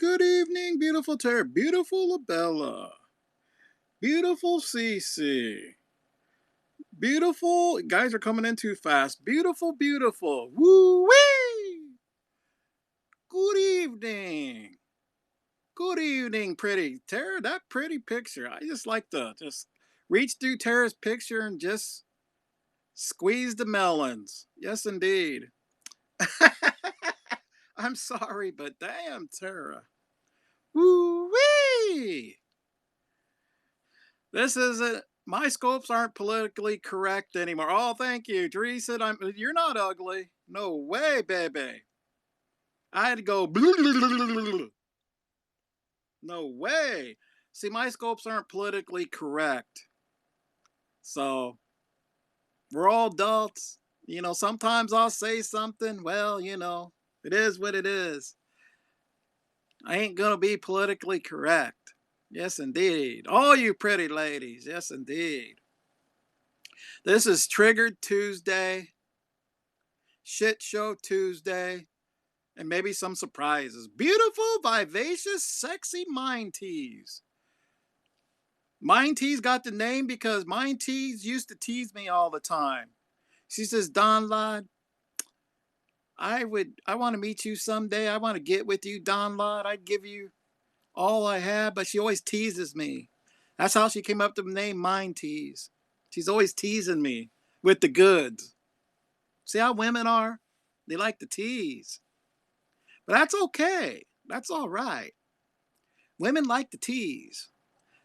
Good evening, beautiful Tara, beautiful Abella, beautiful Cece, beautiful. Guys are coming in too fast. Beautiful, beautiful. Woo wee! Good evening. Good evening, pretty Tara. That pretty picture. I just like to just reach through Tara's picture and just squeeze the melons. Yes, indeed. I'm sorry, but damn, Tara. Woo wee! This isn't. My scopes aren't politically correct anymore. Oh, thank you, Teresa. You're not ugly. No way, baby. I had to go. No way. See, my scopes aren't politically correct. So we're all adults. Sometimes I'll say something. Well, it is what it is. I ain't gonna be politically correct. Yes, indeed. All you pretty ladies. Yes, indeed. This is Triggered Tuesday, Shit Show Tuesday, and maybe some surprises. Beautiful, vivacious, sexy Mind Tease. Mind Tease got the name because Mind Tease used to tease me all the time. She says, Donlod, I want to meet you someday. I want to get with you, Donlod. I'd give you all I have, but she always teases me. That's how she came up with the name Mind Tease. She's always teasing me with the goods. See how women are? They like to tease. But that's okay. That's all right. Women like to tease.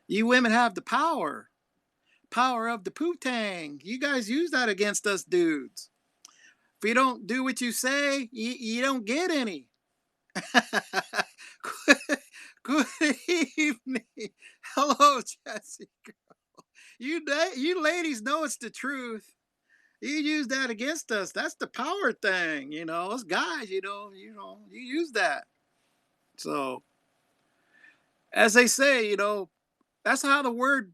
You women have the power. Power of the poo-tang. You guys use that against us dudes. If you don't do what you say, you don't get any. Good evening. Hello, Jessica. You ladies know it's the truth. You use that against us. That's the power thing, Us guys, you use that. So, as they say, that's how the word.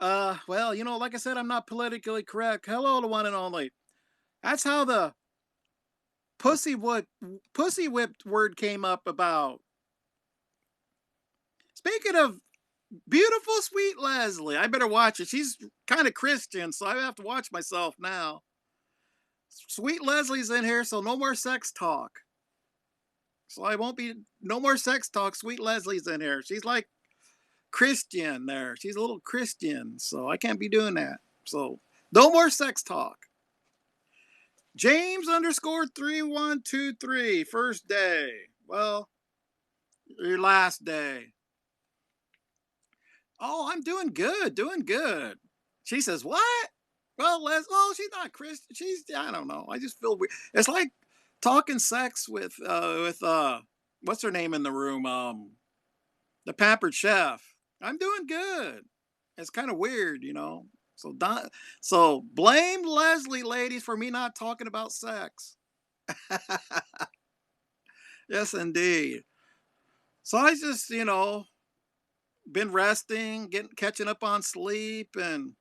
Well, like I said, I'm not politically correct. Hello, the one and only. That's how the pussy what pussy whipped word came up about. Speaking of beautiful, sweet Leslie, I better watch it. She's kind of Christian, so I have to watch myself now. Sweet Leslie's in here, so no more sex talk. So I won't be no more sex talk. Sweet Leslie's in here. She's like Christian there. She's a little Christian, so I can't be doing that. So no more sex talk. James underscore 3123. First day. Well, your last day. Oh, I'm doing good, doing good. She says, what? Well, she's not Christian. I don't know. I just feel weird. It's like talking sex with what's her name in the room? The Pampered Chef. I'm doing good. It's kind of weird. So blame Leslie, ladies, for me not talking about sex. Yes, indeed. So I just, been resting, catching up on sleep, and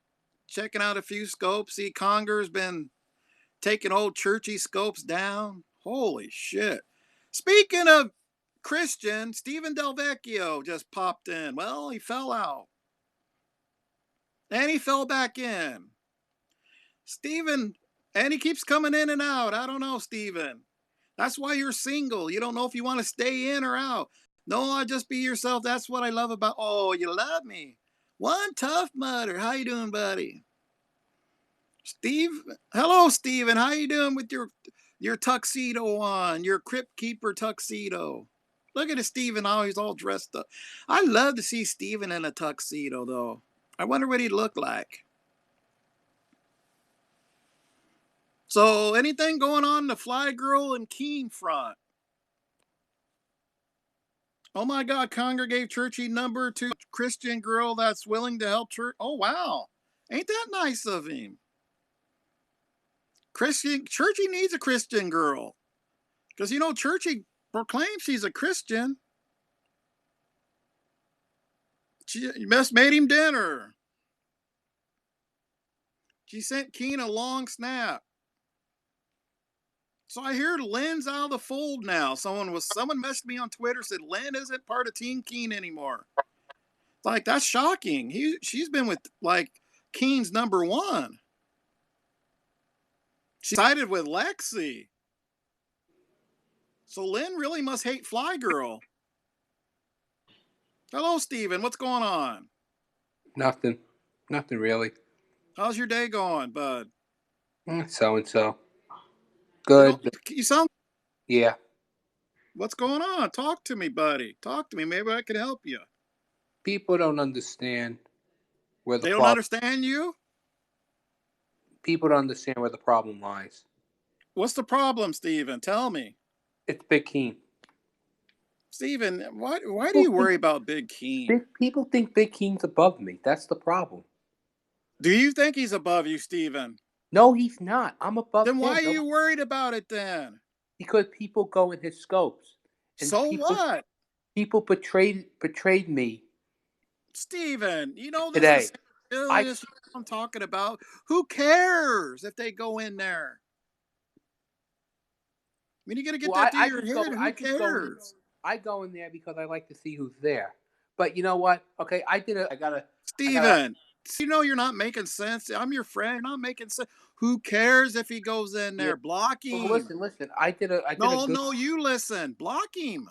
checking out a few scopes. See, Conger's been taking old churchy scopes down. Holy shit! Speaking of Christian, Stephen Delvecchio just popped in. Well, he fell out, and he fell back in. Stephen, and he keeps coming in and out. I don't know, Stephen. That's why you're single. You don't know if you want to stay in or out. No, just be yourself. That's what I love about. Oh, you love me. One tough mudder. How you doing, buddy? Steve, hello, Steven. How you doing with your tuxedo on? Your crypt keeper tuxedo. Look at Steven, how he's all dressed up. I love to see Steven in a tuxedo, though. I wonder what he'd look like. So, anything going on in the Fly Girl and Keen front? Oh my God, Conger gave Churchy number to Christian girl that's willing to help church. Oh wow, ain't that nice of him? Churchy needs a Christian girl because Churchy proclaims she's a Christian. She just made him dinner. She sent Keen a long snap. So I hear Lynn's out of the fold now. Someone messaged me on Twitter, said Lynn isn't part of Team Keen anymore. Like, that's shocking. She's been with like Keen's number one. She sided with Lexi. So Lynn really must hate Fly Girl. Hello, Steven. What's going on? Nothing. Nothing really. How's your day going, bud? So and so. Good. You sound. Yeah. What's going on? Talk to me, buddy. Talk to me. Maybe I can help you. People don't understand where the They don't problem. understand you? People don't understand where the problem lies. What's the problem, Steven? Tell me. It's Big Keen. Steven, why do you worry about Big Keen? People think Big Keen's above me. That's the problem. Do you think he's above you, Steven? No, he's not. I'm above him. Then why are you worried about it then? Because people go in his scopes. And so what? People betrayed me. Steven, you know this today. is I'm talking about. Who cares if they go in there? I mean, you got to get that through your head. Who cares? I go in there because I like to see who's there. But you know what? Okay, Steven, you know you're not making sense. I'm your friend. You're not making sense. Who cares if he goes in there? Block him. Well, listen. No, you listen. Block him.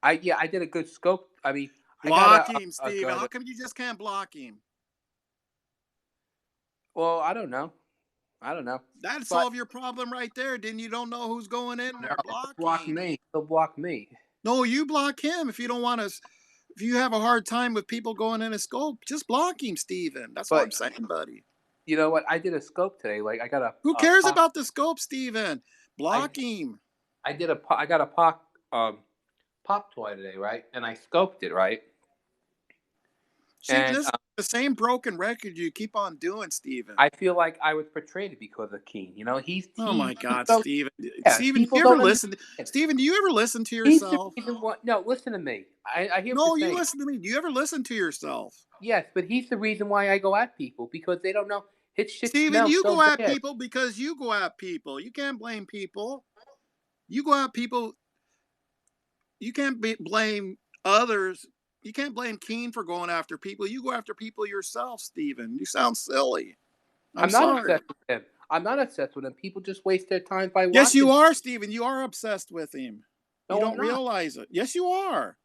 I did a good scope. I mean, block him, Steven. How come you just can't block him? Well, I don't know. That'd solve your problem right there. Then you don't know who's going in there. Block me. He'll block me. No, you block him if you don't want to. If you have a hard time with people going in a scope, just block him, Steven. That's what I'm saying, buddy. You know what? I did a scope today. Like I got a. Who cares about the scope, Steven? Block him. I got a pop toy today, right? And I scoped it, right? See, this is the same broken record you keep on doing, Steven. I feel like I was portrayed because of Keen. You know, oh my God, Steven. Steven, do you ever listen? Steven, do you ever listen to yourself? No, listen to me. I hear. No, you listen to me. Do you ever listen to yourself? Yes, but he's the reason why I go at people because they don't know. Steven, you go at people because you go at people. You can't blame people. You go at people. You can't blame others. You can't blame Keen for going after people. You go after people yourself, Steven. You sound silly. I'm not obsessed with him. I'm not obsessed with him. People just waste their time by watching. Yes, you are, Steven. You are obsessed with him. No, you don't realize it. Yes, you are.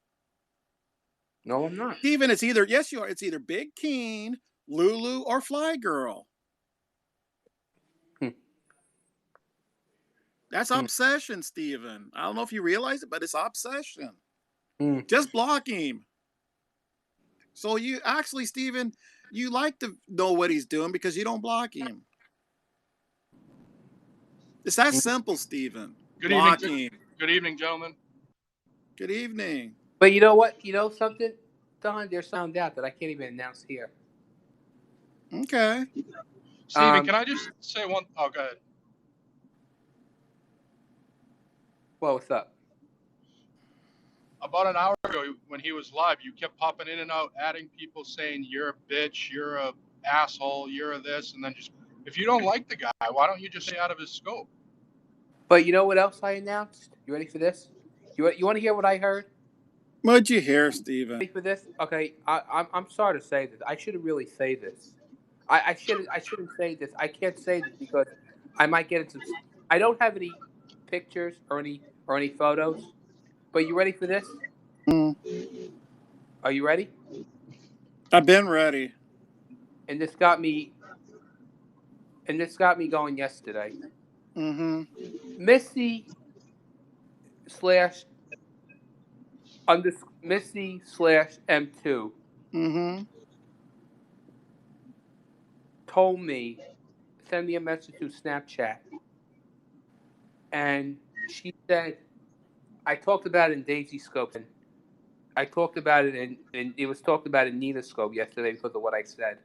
No, I'm not. Steven, it's either, yes, you are. It's either Big Keen, Lulu, or Fly Girl. That's obsession, Steven. I don't know if you realize it, but it's obsession. Just block him. So you actually, Steven, you like to know what he's doing because you don't block him. It's that simple, Steven. Good evening, gentlemen. Good evening. But you know what? You know something, Don? There's found out that I can't even announce here. Okay. Steven, can I just say one? Oh, go ahead. Well, what's up? About an hour ago, when he was live, you kept popping in and out, adding people saying you're a bitch, you're a asshole, you're a this, and then just if you don't like the guy, why don't you just stay out of his scope? But you know what else I announced? You ready for this? You want to hear what I heard? What'd you hear, Steven? Ready for this? Okay, I'm sorry to say this. I shouldn't really say this. I shouldn't say this. I can't say this because I might get into. I don't have any pictures or any photos. But you ready for this? Are you ready? I've been ready. And this got me going yesterday. Missy /M2 told me, send me a message through Snapchat. And she said, I talked about it in Daisy Scope, and I talked about it and it was talked about in Nina Scope yesterday because of what I said.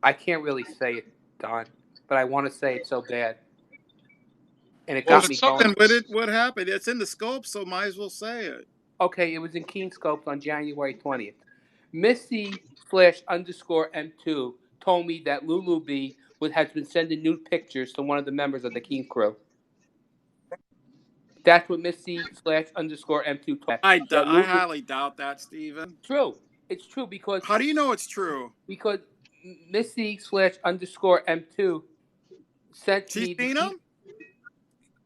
I can't really say it, Don, but I want to say it so bad. And it got me going. What happened? It's in the scope, so might as well say it. Okay, it was in Keen Scopes on January 20th. Missy /_M2 told me that Lulu B has been sending nude pictures to one of the members of the Keen crew. That's what Missy/_M2 told. I Lulu, highly doubt that, Steven. true. It's true because How do you know it's true? Missy/_M2 sent She's me the seen him?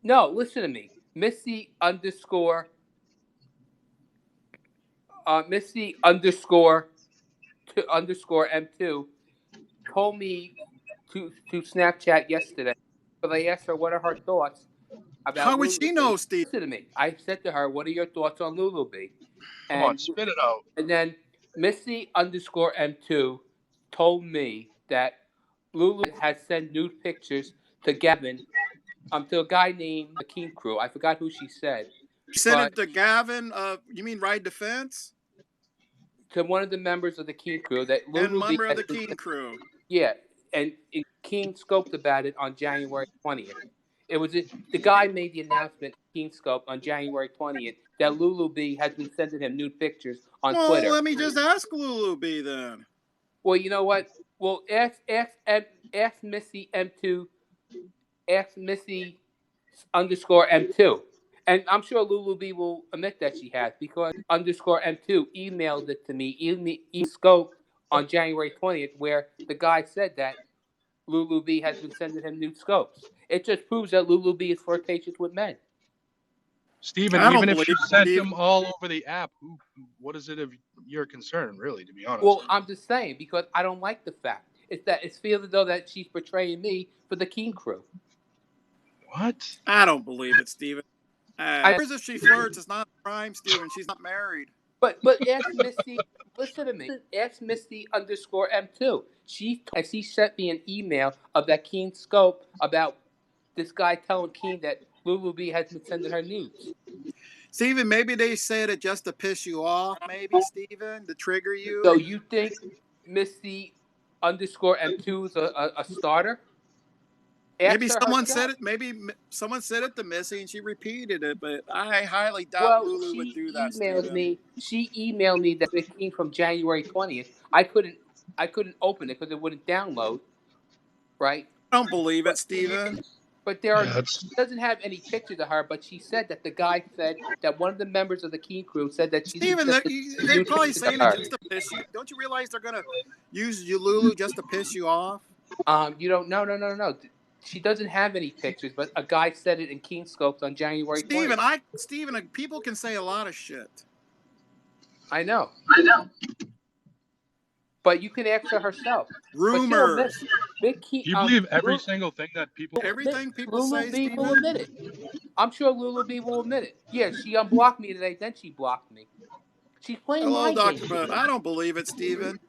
No, listen to me. Missy_M2 told me to Snapchat yesterday, but I asked her what are her thoughts How about would Lulu she B. know, Steve? Listen to me. I said to her, "What are your thoughts on Lulu B?" Come on, And spit it out. then Missy_M2 told me that Lulu had sent nude pictures to Gavin, to a guy named the Keen Crew. I forgot who she said, She sent but it to Gavin. You mean Right Defense? to one of the members of the Keen Crew that And Lulu B member of had the Keen Crew. yeah, and Keen scoped about it on January 20th. It was the guy made the announcement, Keen Scope, on January 20th that Lulu B has been sending him nude pictures on Well, Twitter. let me just ask Lulu B then. Well, you know what? Well, ask Missy M2, ask Missy_M2. And I'm sure Lulu B will admit that she has because _M2 emailed it to me, Scope on January 20th, where the guy said that Lulu B has been sending him nude scopes. It just proves that Lulu B is flirtatious with men. Steven, I don't even if she believe sent Steve. them all over the app, what is it of your concern, really, to be honest? Well, I'm just saying because I don't like the fact. It's that it feels as though that she's portraying me for the Keen Crew. What? I don't believe it, Steven. If she flirts, it's not a crime, Steven. She's not married. But ask Misty. Listen to me. Ask Misty_M2. She sent me an email of that Keen scope about this guy telling Keen that Lulu B has been sending her nudes. Steven, maybe they said it just to piss you off, maybe, Steven, to trigger you. So you think Misty_M2 is a starter? Maybe someone said it. Maybe someone said it to Missy and she repeated it, but I highly doubt Lulu would do that. She emailed me that it came from January 20th. I couldn't open it because it wouldn't download. Right? I don't believe it, Steven. But doesn't have any pictures of her. But she said that the guy said that one of the members of the Keen Crew said that she's Steven, they're probably saying it just to piss you. Don't you realize they're gonna use Lulu just to piss you off? You don't. No. She doesn't have any pictures, but a guy said it in Keen Scopes on January 20th. Steven, people can say a lot of shit. I know. But you can ask her herself. Rumors. Do you believe every single thing that people... Everything people Lulu say, B Steven? will admit it. I'm sure Lulu B will admit it. Yeah, she unblocked me today, then she blocked me. She's playing my Dr. game. But I don't believe it, Steven.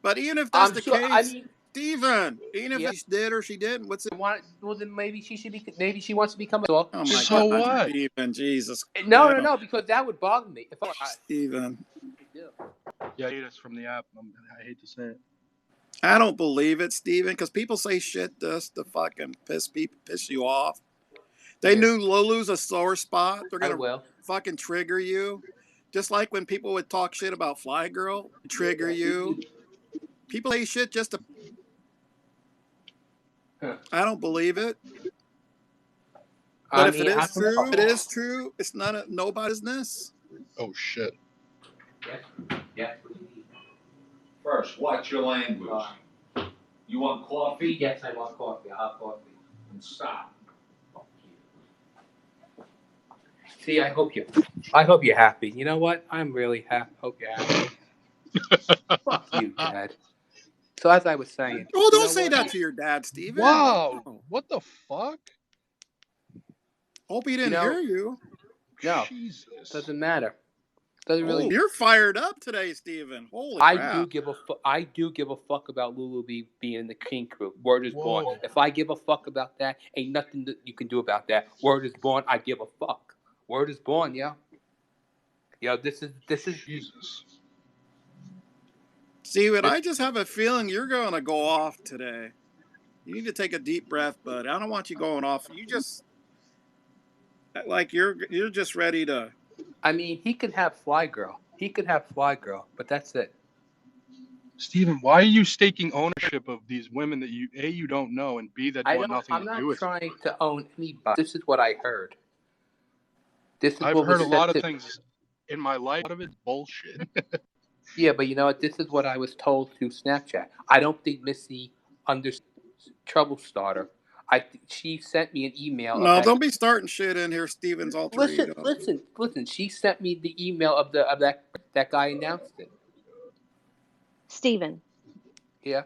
But even if that's case... Steven, even if she did or she didn't, what's it? Well, then maybe she should be. Maybe she wants to become a dog. Oh my God, what? Steven, Jesus. No, because that would bother me. Steven. Yeah, I hate us from the app. I hate to say it. I don't believe it, Steven, because people say shit just to fucking piss you off. They knew Lulu's a sore spot. They're gonna fucking trigger you, just like when people would talk shit about Fly Girl, trigger you. People say shit just to. I don't believe it. But if it is true. It's nobody's business. Oh shit. Yeah. First, watch your language. You want coffee? Yes, I want coffee. I'll have coffee. And stop. See, I hope you're happy. You know what? I'm really happy. Hope you're happy. Fuck you, Dad. So as I was saying. Oh, don't say that to your dad, Steven. Wow. What the fuck? Hope he didn't hear you. No. Jesus. Doesn't matter. Doesn't really. You're fired up today, Steven. Holy crap. I do give a fuck about Lulu B being in the King Crew. Word is born. If I give a fuck about that, ain't nothing that you can do about that. Word is born. I give a fuck. Word is born, yo. Yo, this is Jesus. Steven, I just have a feeling you're going to go off today. You need to take a deep breath, bud. I don't want you going off. You just like you're just ready to. I mean, he can have Fly Girl. But that's it. Steven, why are you staking ownership of these women that you don't know, and B, that want nothing to do with? I'm not trying to own anybody. This is what I heard. This is I've what was heard a said lot of to. things in my life. A lot of it's bullshit. Yeah, but you know what? This is what I was told through Snapchat. I don't think Missy understood trouble starter. She sent me an email of No, that. don't be starting shit in here, Steven's alter Listen, ego. listen, listen. She sent me the email of that guy announced it. Steven, Yeah,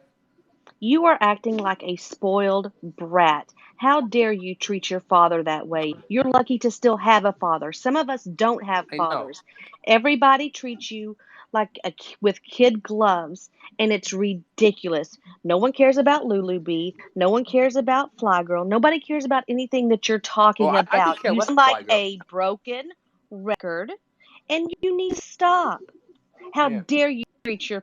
you are acting like a spoiled brat. How dare you treat your father that way? You're lucky to still have a father. Some of us don't have I know. fathers. Everybody treats you like with kid gloves, and it's ridiculous. No one cares about Lulu Bee. No one cares about Fly Girl. Nobody cares about anything that you're Well, talking I could about. care You less, sound like Fly Girl. a broken record, and you need to stop. How Yeah. dare you treat your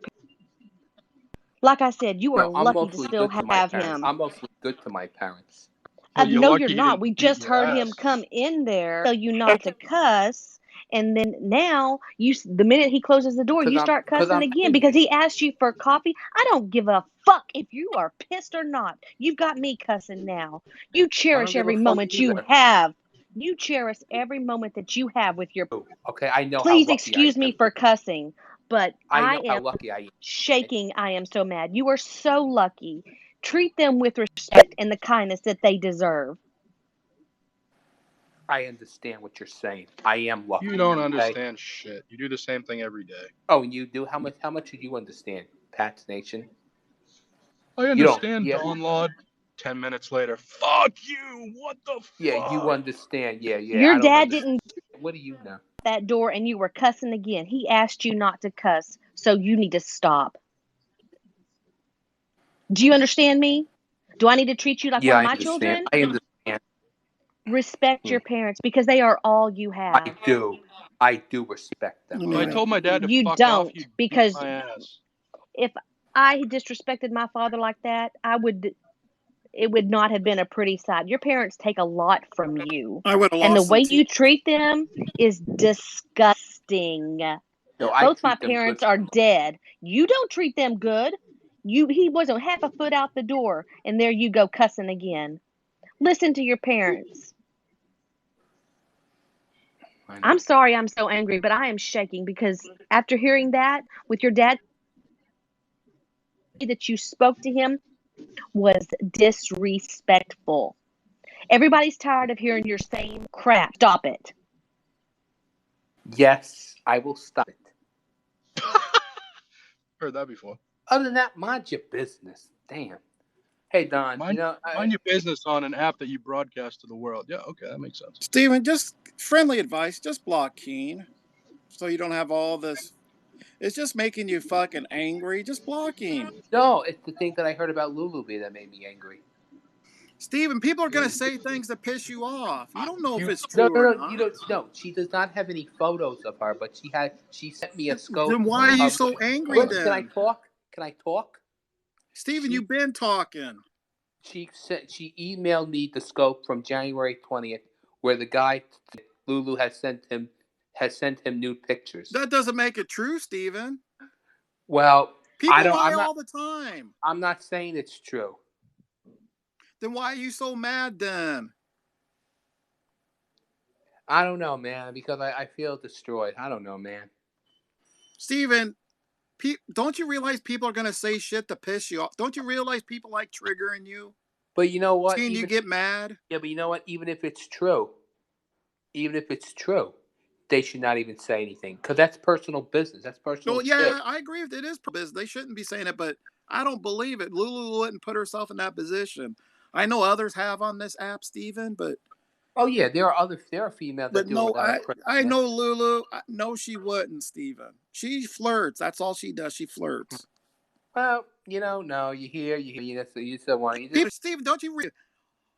like I said, you are No, I'm lucky to mostly still good to my have parents. him. I'm mostly good to my parents. Well, you're No, you're lucky he not. didn't We beat just your heard him ass. come in there, tell you not to cuss, and then now the minute he closes the door, you start Because cussing I'm again because angry. he asked you for coffee. I don't give a fuck if you are pissed or not. You've got me cussing now. You I cherish don't give a every fuck moment you either. have. You cherish every moment that you have with your. Okay, I know how Please lucky I excuse me am. for cussing, but I I know how am lucky I am. shaking. I am so mad. You are so lucky. Treat them with respect and the kindness that they deserve. I understand what you're saying. I am lucky. You don't Okay? understand shit. You do the same thing every day. Oh, and you do? How much do you understand, Pat's Nation? I You don't. understand, Yeah. Donlod. 10 minutes later, fuck you. What the Yeah, fuck? you understand. Yeah. Your I don't dad understand. didn't What do you know? that door and you were cussing again. He asked you not to cuss, so you need to stop. Do you understand me? Do I need to treat you like one Yeah, of I my understand. children? I understand. Respect Hmm. your parents because they are all you I have. do. I do respect them. I If I mean, Okay. told my dad to You fuck off, don't, he'd beat because my ass. if I disrespected my father like that, it would not have been a pretty sight. Your parents take a lot from you. I would have And the lost some way teeth. you treat them is disgusting. No, I Both my treat them good. parents are dead. You don't treat them good. He wasn't half a foot out the door, and there you go cussing again. Listen to your parents. I know. I'm sorry I'm so angry, but I am shaking because after hearing that with your dad, that you spoke to him was disrespectful. Everybody's tired of hearing your same crap. Stop it. Yes, I will stop it. Heard that before. Other than that, mind your business. Damn. Hey, Don. Mind your business on an app that you broadcast to the world. Yeah, okay, that makes sense. Steven, just friendly advice. Just block Keen so you don't have all this. It's just making you fucking angry. Just block him. No, it's the thing that I heard about Lulu Bee that made me angry. Steven, people are going to say things that piss you off. You don't know if it's No, true or you not. don't. No, she does not have any photos of her, but she sent me a scope. Then why are you so angry Wait, can I then? talk? Can I talk? Steven, you've been talking. She emailed me the scope from January 20th, where the guy Lulu has sent him nude pictures. That doesn't make it true, Steven. Well, People lie all the time. I'm not saying it's true. Then why are you so mad then? I don't know, man, because I feel destroyed. I don't know, man. Steven, don't you realize people are going to say shit to piss you off? Don't you realize people like triggering you? But you know what? Seeing you get mad? Yeah, but you know what? Even if it's true, they should not even say anything because that's personal business. That's personal shit. Yeah, I agree with it is business. They shouldn't be saying it, but I don't believe it. Lulu wouldn't put herself in that position. I know others have on this app, Steven, but oh yeah, there are females that do it without I know Lulu. No, she wouldn't, Steven. She flirts. That's all she does. She flirts. Well, no, you hear, you still want you. Steven, don't you read?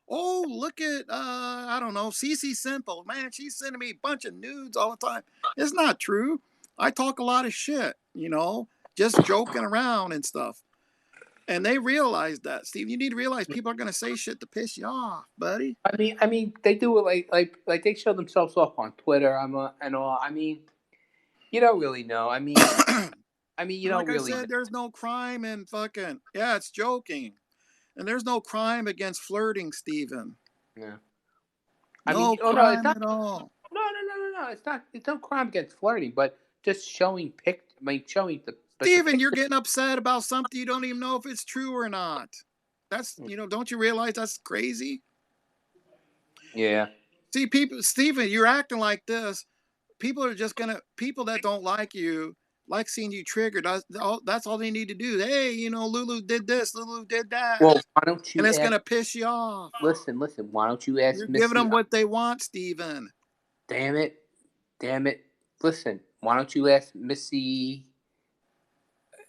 Oh, look at I don't know, Cece Simple. Man, she's sending me a bunch of nudes all the time. It's not true. I talk a lot of shit, just joking around and stuff. And they realize that, Steve. You need to realize people are going to say shit to piss you off, buddy. I mean, they do it like they show themselves off on Twitter. And all. I mean, you don't really know. I mean, you don't like really. I said, there's no crime in fucking. Yeah, it's joking, and there's no crime against flirting, Steven. Yeah. No crime at all. No, it's not. It's no crime against flirting, but just showing showing the. But the Steven, you're picture. getting upset about something you don't even know if it's true or not. That's, don't you realize that's crazy? Yeah. See, people, Steven, you're acting like this. People are just gonna, people that don't like you, like seeing you triggered. That's all they need to do. Hey, Lulu did this, Lulu did that, Well, why don't and you it's ask? gonna piss you off. Listen. Why don't you ask You're giving Missy? them what they want, Steven. Damn it! Listen, why don't you ask Missy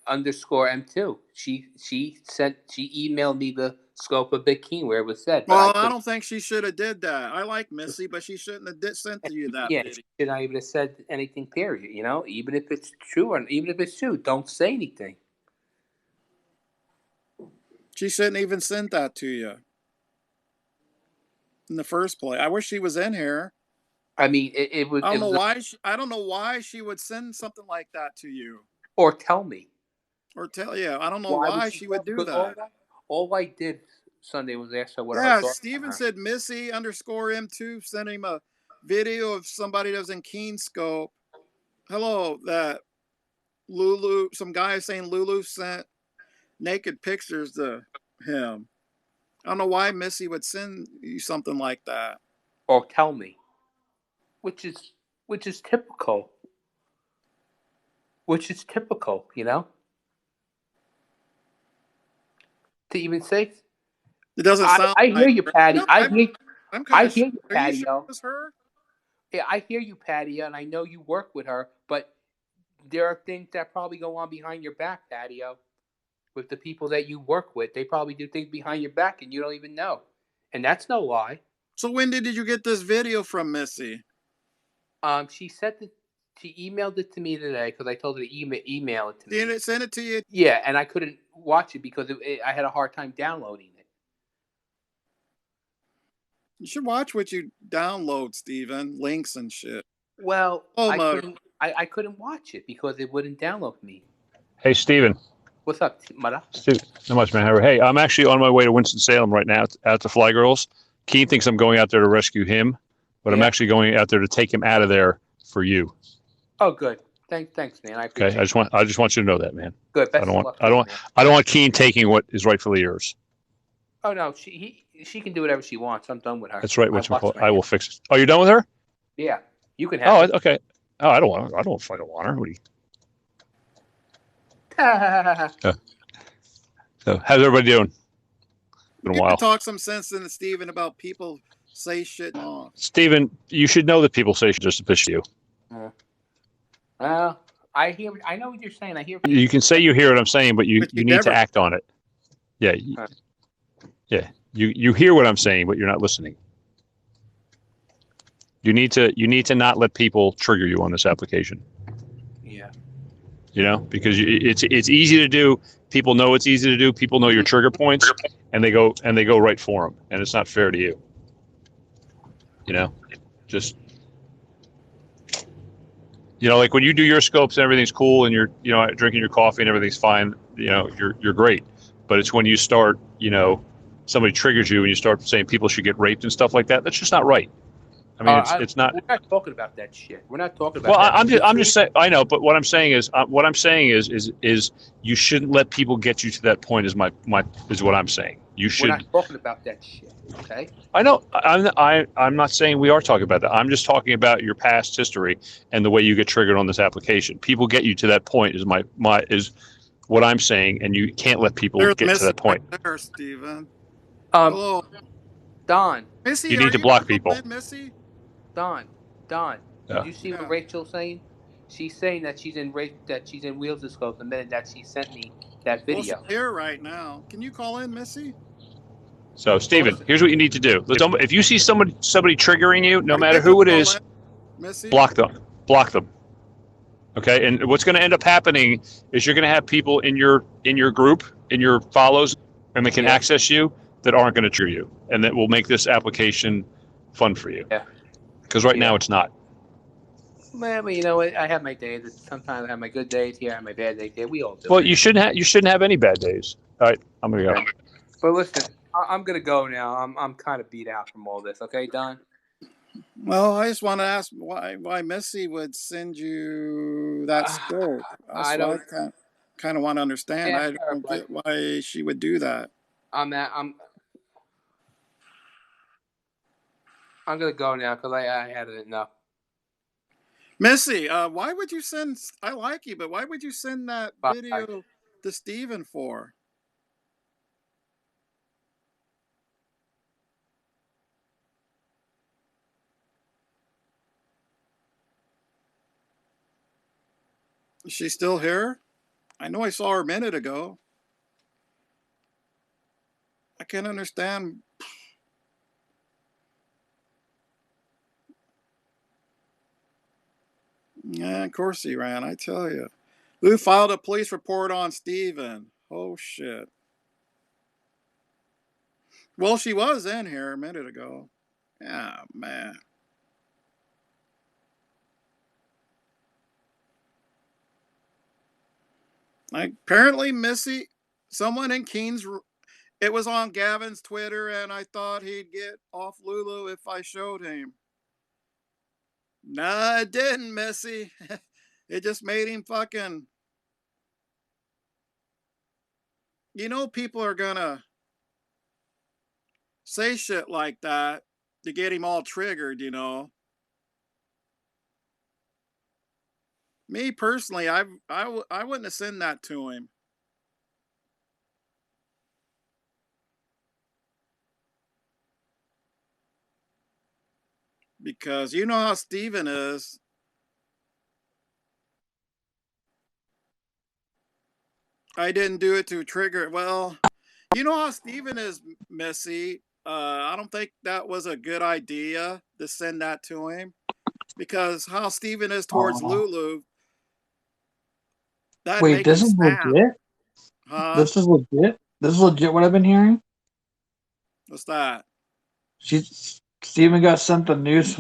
underscore M2? She emailed me the scope of Big King where it was said, but I Well, I couldn't. don't think she should have did that. I like Missy, but she shouldn't have sent to you that Yeah, video. she should not even have said anything. Period. Even if it's true or even if it's true, don't say anything. She shouldn't even send that to you in the first place. I wish she was in here. I mean, it was. I It don't know was. why. I don't know why she would send something like that to you Or tell me. or tell you. I don't know Why would why she she tell would me? do Because that. all I did Sunday was ask her what her Yeah, thoughts on Steven her. said Missy underscore M2 sent him a video of somebody that was in Keenscope. Hello, that Lulu. Some guy saying Lulu sent naked pictures to him. I don't know why Missy would send you something like that. Or tell me, which is typical. Which is typical, to even say. It doesn't sound I hear like you, her. Patty. I'm kind I of sure. hear you, Are you sure Patty. it was her? Yeah, I hear you, Patty, and I know you work with her, but there are things that probably go on behind your back, Patio. With the people that you work with, they probably do things behind your back, and you don't even know. And that's no lie. So when did you get this video from Missy? She said that she emailed it to me today because I told her to email it to me. Did it send it to you? Yeah, and I couldn't watch it because I had a hard time downloading it. You should watch what you download, Steven. Links and shit. Well, Oh, I couldn't watch it because it wouldn't download me. Hey, Steven. What's up, Mother? Steven, not much, man. Hey, I'm actually on my way to Winston-Salem right now out to Fly Girls. Keen thinks I'm going out there to rescue him, but I'm actually going out there to take him out of there for you. Oh, good. Thanks, man. I appreciate it. I just want you to know that, man. Good. Best I don't of want luck, I don't want Keen taking what is rightfully yours. Oh no, she can do whatever she wants. I'm done with her. That's right. I will fix it. Oh, you're done with her? Yeah, you can have. Oh, okay. Oh, I don't want her. I don't want her. What do you? So, how's everybody doing? Been a while. Talk some sense into Steven about people say shit. Steven, you should know that people say shit just to piss you. I know what you're saying. I hear. You can say you hear what I'm saying, but you need to act on it. Yeah. Yeah. You hear what I'm saying, but you're not listening. You need to not let people trigger you on this application. Yeah. Because it's easy to do. People know it's easy to do. People know your trigger points, and they go right for them, and it's not fair to you. Just like when you do your scopes and everything's cool, and you're drinking your coffee and everything's fine. You're great, but it's when you start somebody triggers you and you start saying people should get raped and stuff like that. That's just not right. I mean, it's not. We're not talking about that shit. We're not talking about. Well, that. I'm just saying. I know, but what I'm saying is you shouldn't let people get you to that point. Is what I'm saying. You should. We're not talking about that shit. Okay. I know. I'm not saying we are talking about that. I'm just talking about your past history and the way you get triggered on this application. People get you to that point. Is what I'm saying, and you can't let people get to that point. Right there, Steven. Hello, Don. Missy, you need to block people. Missy? Don. Yeah. Did you see what Rachel's saying? She's saying that she's in Wheels of Scope the minute that she sent me that video. Well, she's here right now. Can you call in, Missy? So, Steven, here's what you need to do. If you see somebody triggering you, no matter who it is, block them. Block them. Okay? And what's going to end up happening is you're going to have people in your group, in your follows, and they can access you that aren't going to trigger you, and that will make this application fun for you. Yeah. Because right now it's not. Well, you know what? I have my days. Sometimes I have my good days here. I have my bad days here. We all do. Well, you shouldn't have any bad days. All right, I'm gonna go. But listen, I'm gonna go now. I'm kind of beat out from all this. Okay, Don. Well, I just want to ask why Missy would send you that scope. That's I what I don't kind of want to understand. ask I her, don't but get why she would do that. I'm gonna go now because I had enough. Missy, why would you send? I like you, but why would you send that Bye. video to Steven for? Is she still here? I know I saw her a minute ago. I can't understand. Yeah, of course he ran. I tell you. Who filed a police report on Steven? Oh shit. Well, she was in here a minute ago. Yeah, man. Like, apparently, Missy, someone in Keen's, it was on Gavin's Twitter, and I thought he'd get off Lulu if I showed him. Nah, it didn't, Missy. It just made him fucking. You know, people are gonna say shit like that to get him all triggered, you know. Me personally, I wouldn't have sent that to him. Because you know how Steven is. I didn't do it to trigger. Well, you know how Steven is, Missy. I don't think that was a good idea to send that to him. Because how Steven is towards Lulu, that'd Wait, make him this is snap. legit? Huh? This is legit? This is legit what I've been hearing? What's that? Steven got sent the news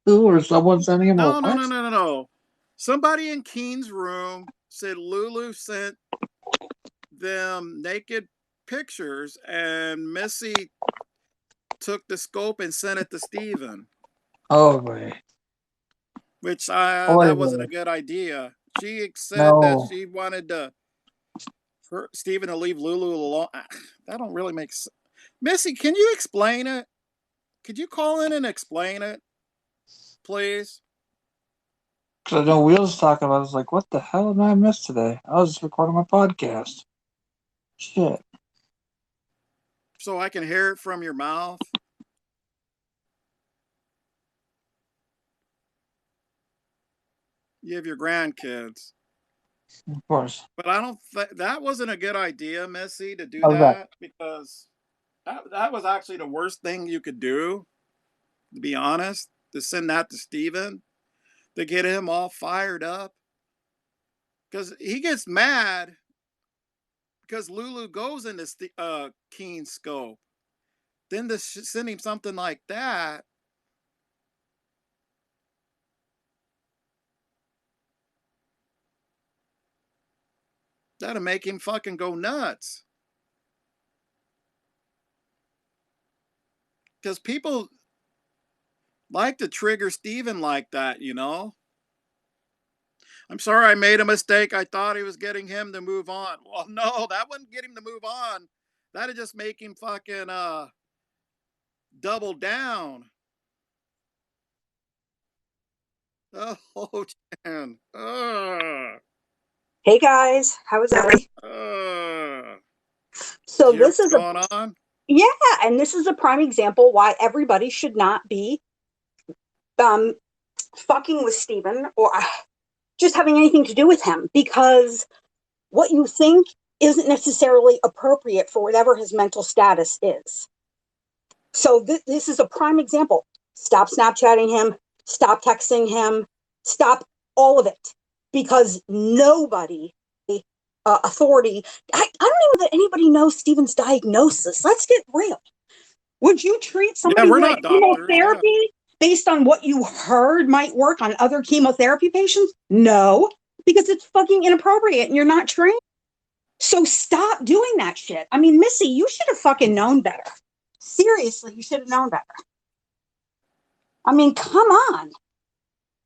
or someone sending him a No, no, no, what? no, no, no. Somebody in Keen's room said Lulu sent them naked pictures and Missy took the scope and sent it to Steven. Oh boy. Which Oh that wasn't boy. a good idea. She said that No. she wanted Steven to leave Lulu alone. That don't really make sense. Missy, can you explain it? Could you call in and explain it, please? Because I know Wheels talking about it. I was like, what the hell did I miss today? I was just recording my podcast. Shit. So I can hear it from your mouth. You have your grandkids. Of course. But I don't think that wasn't a good idea, Missy, to do How's that? that because that was actually the worst thing you could do, to be honest, to send that to Steven, to get him all fired up. Because he gets mad because Lulu goes into Keen's scope. Then to send him something like that, that'll make him fucking go nuts. Because people like to trigger Steven like that, you know? I'm sorry I made a mistake. I thought he was getting him to move on. Well, no, that wouldn't get him to move on. That'd just make him fucking double down. Oh, man. Hey guys, how is everybody? So You hear this what's is a going on? and this is a prime example why everybody should not be fucking with Steven or just having anything to do with him, because what you think isn't necessarily appropriate for whatever his mental status is. So this is a prime example. Stop Snapchatting him, stop texting him, stop all of it, because nobody authority. I don't even let anybody know Steven's diagnosis. Let's get real. Would you treat somebody Yeah, we're with not doctors. chemotherapy based on what you heard might work on other chemotherapy patients? No, because it's fucking inappropriate and you're not trained. So stop doing that shit. I mean, Missy, you should have fucking known better. Seriously, you should have known better. I mean, come on.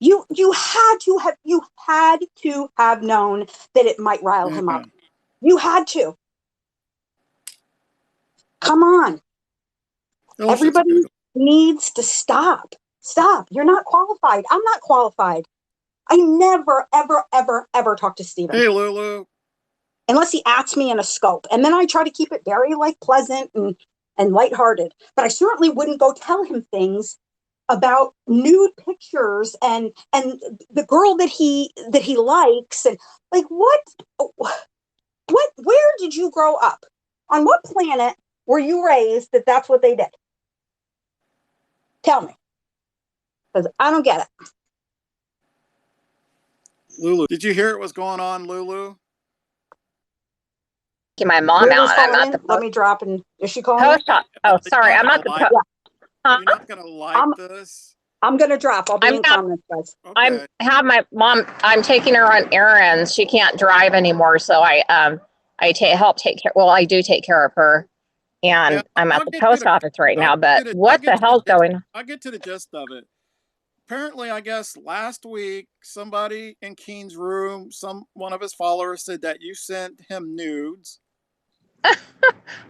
You had to have known that it might rile him up. You had to. Come on. Everybody needs to stop. Stop. You're not qualified. I'm not qualified. I never, ever, ever, ever talk to Steven. Hey, Lulu. Unless he asks me in a scope. And then I try to keep it very pleasant and lighthearted. But I certainly wouldn't go tell him things about nude pictures and the girl that he likes, and like what where did you grow up? On what planet were you raised that's what they did? Tell me, because I don't get it. Lulu, did you hear what was going on, Lulu? My mom Lulu's out. I'm at the let me drop. And is she calling? Post shop. Oh, sorry. I'm at the post. You're not gonna like this. I'm gonna drop. I'll be in comments, guys. Okay. I have my mom. I'm taking her on errands. She can't drive anymore, so I help take care. Well, I do take care of her, and Yeah, I'm at the post office right now. But what the hell's going on? I'll get to the gist of it. Apparently, I guess last week, somebody in Keen's room, one of his followers said that you sent him nudes.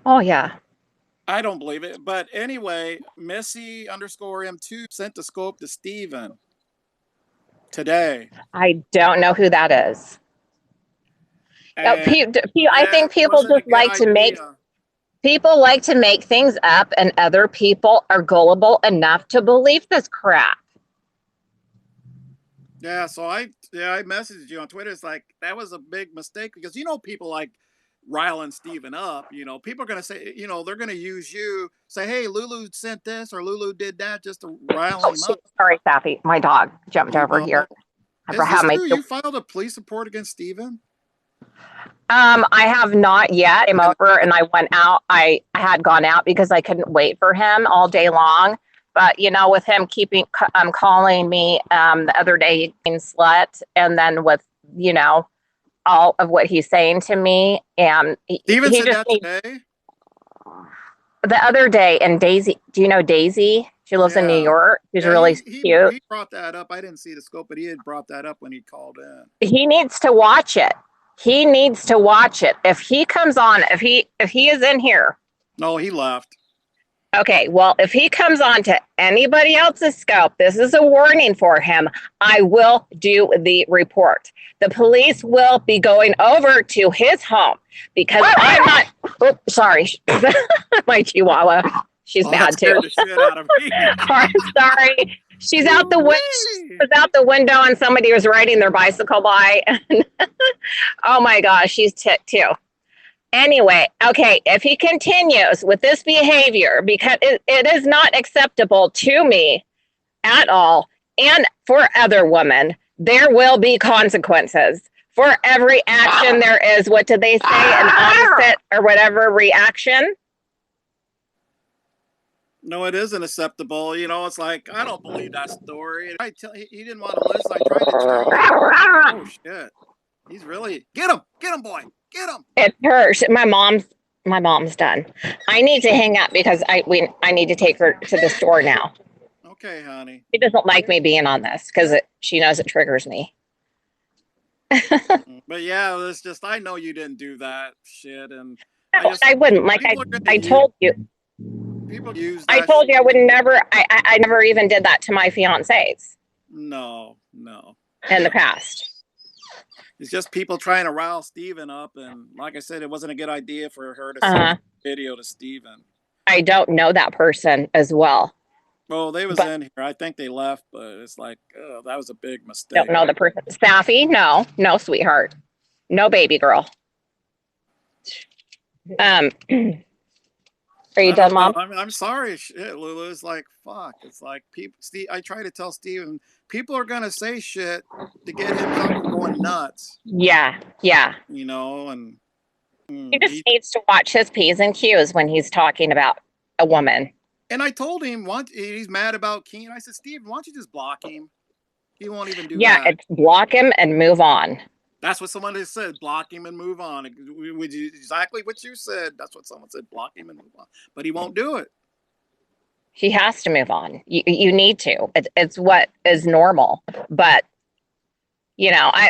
Oh yeah. I don't believe it. But anyway, Missy_M2 sent the scope to Steven today. I don't know who that is. I think people just like to make people like to make things up, and other people are gullible enough to believe this crap. Yeah, so I messaged you on Twitter. It's like that was a big mistake because people like riling Steven up. People are gonna say, they're gonna use you, say, hey, Lulu sent this or Lulu did that just to rile him up. Sorry, Sappy. My dog jumped over here. Is this true? You filed a police report against Steven? I have not yet. I'm over and I went out. I had gone out because I couldn't wait for him all day long. But, with him calling me the other day, slut, and then with, all of what he's saying to me. And Steven said that today? The other day, and Daisy, do you know Daisy? She lives in New York. She's really cute. He brought that up. I didn't see the scope, but he had brought that up when he called in. He needs to watch it. He needs to watch it. If he comes on, if he is in here. No, he left. Okay, well, if he comes on to anybody else's scope, this is a warning for him. I will do the report. The police will be going over to his home because I'm not. Oh, sorry, my Chihuahua. She's bad too. The shit out of me. I'm sorry. She's out the window. Was out the window, and somebody was riding their bicycle by. Oh my gosh, she's ticked too. Anyway, okay, if he continues with this behavior, because it is not acceptable to me at all, and for other women, there will be consequences. For every action there is, what did they say, an opposite or whatever reaction? No, it isn't acceptable. It's like, I don't believe that story. He didn't want to listen. I tried to tell him. Oh, shit. He's really, get him, boy. Get him. It hurts. My mom's done. I need to hang up because I need to take her to the store now. Okay, honey. She doesn't like me being on this because she knows it triggers me. But yeah, it's just, I know you didn't do that shit, and I wouldn't. Like I told you. People use. I told you I would never. I never even did that to my fiancés. No. In the past. It's just people trying to rile Steven up, and like I said, it wasn't a good idea for her to send a video to Steven. I don't know that person as well. Well, they was in here. I think they left, but it's like, that was a big mistake. Don't know the person. Safi? No, sweetheart. No, baby girl. Are you done, Mom? I'm sorry, shit, Lulu. It's like, fuck. It's like people. I try to tell Steven, people are gonna say shit to get him going nuts. Yeah. And he just needs to watch his P's and Q's when he's talking about a woman. And I told him he's mad about Keen. I said, Steve, why don't you just block him? He won't even do that. Yeah, it's block him and move on. That's what someone has said. Block him and move on. Exactly what you said. That's what someone said. Block him and move on. But he won't do it. He has to move on. You need to. It's what is normal. But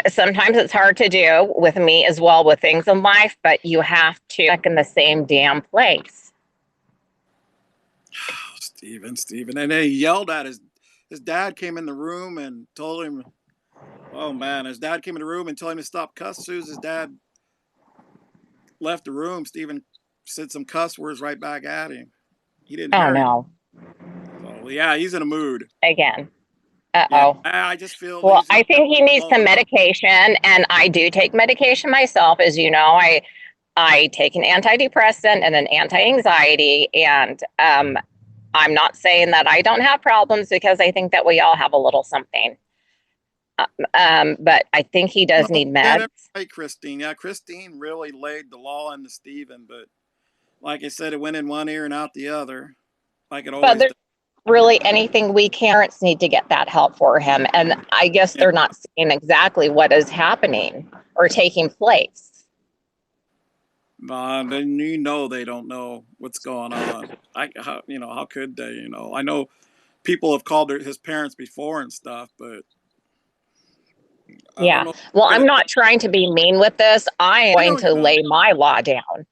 sometimes it's hard to do with me as well with things in life. But you have to check in the same damn place. Oh, Steven, and then he yelled at his dad. Came in the room and told him, "Oh man!" His dad came in the room and told him to stop cussing. As soon as his dad left the room, Steven said some cuss words right back at him. He didn't hear no. So yeah, he's in a mood Again. Yeah, I just feel. Well, I think he needs some medication, and I do take medication myself. As you know, I take an antidepressant and an anti-anxiety, and I'm not saying that I don't have problems, because I think that we all have a little something. But I think he does need meds. Right, Christine. Yeah, Christine really laid the law into Steven, but like I said, it went in one ear and out the other, like it always does. Really anything parents need to get that help for him, and I guess they're not seeing exactly what is happening or taking place. Then they don't know what's going on. How could they? I know people have called his parents before and stuff, but yeah. Well, I'm not trying to be mean with this. I am going to lay my law down.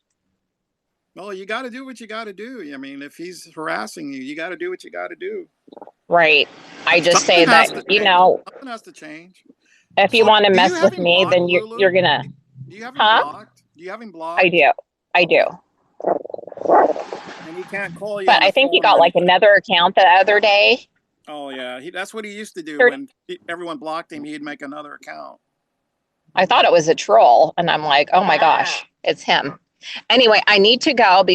Well, you got to do what you got to do. I mean, if he's harassing you, you got to do what you got to do. Right. I just say that, something has to change. If you want to mess with me, then you're going to. Do you have him blocked? Do you have him blocked? I do. And he can't call you. But I think he got like another account the other day. Oh, yeah. That's what he used to do. When everyone blocked him, he'd make another account. I thought it was a troll. And I'm like, oh my gosh, it's him. Anyway, I need to go because